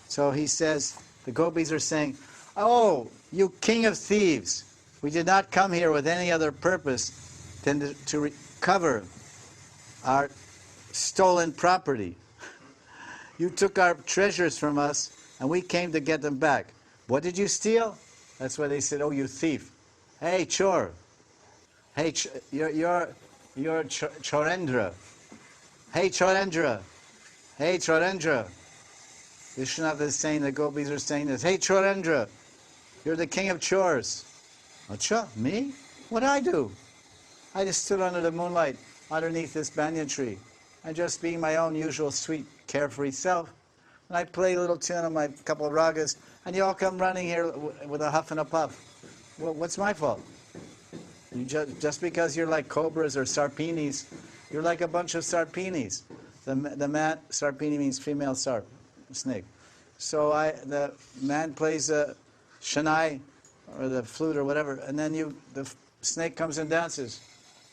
So he says, the gopis are saying, "Oh, you king of thieves, we did not come here with any other purpose than to recover our stolen property. You took our treasures from us, and we came to get them back. What did you steal?" That's why they said, "Oh, you thief! Hey, chor! Hey, you're Chorendra! Hey, Chorendra! Hey, Chorendra!" Vishwanath is saying, the gopis are saying this. "Hey, Chorendra! You're the king of chores." "Acha, me? What did I do? I just stood under the moonlight, underneath this banyan tree, and just being my own usual sweet, carefree self. And I play a little tune on my couple of ragas, and you all come running here with a huff and a puff. Well, what's my fault? You just because you're like cobras or sarpinis, you're like a bunch of sarpinis. The man, sarpini means female sarp, snake. So the man plays a shanai, or the flute or whatever, and then the snake comes and dances.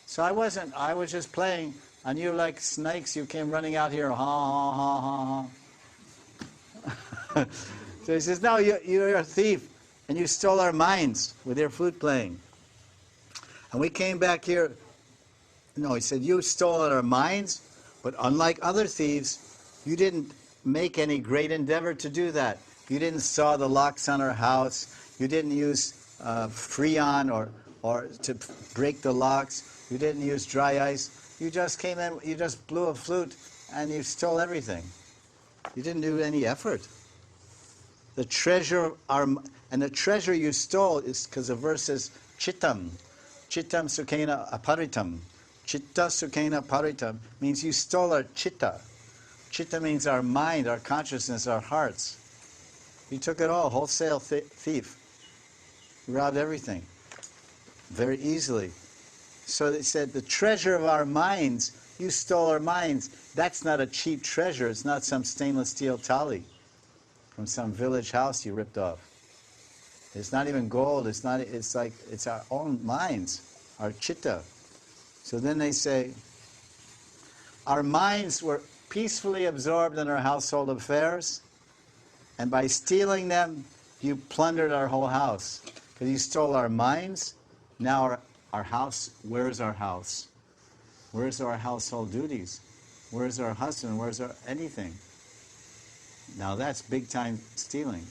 So I was just playing, and you like snakes, you came running out here, ha, ha, ha, ha, ha. So he says, "No, you're a thief, and you stole our minds with your flute playing. And we came back here." No, he said, "You stole our minds, but unlike other thieves, you didn't make any great endeavor to do that. You didn't saw the locks on our house. You didn't use freon or to break the locks. You didn't use dry ice. You just came in, you just blew a flute, and you stole everything. You didn't do any effort. The treasure, and the treasure you stole is because the verse says, chittam. Chittam sukhena aparitam. Chitta sukhena aparitam means you stole our chitta. Chitta means our mind, our consciousness, our hearts. You took it all, wholesale thief. You robbed everything very easily. So they said, the treasure of our minds, you stole our minds. That's not a cheap treasure. It's not some stainless steel tali from some village house you ripped off. It's not even gold. It's our own minds, our chitta. So then they say, our minds were peacefully absorbed in our household affairs, and by stealing them, you plundered our whole house. Because you stole our minds. Now our house, where's our house? Where's our household duties? Where's our husband? Where's our anything? Now that's big time stealing.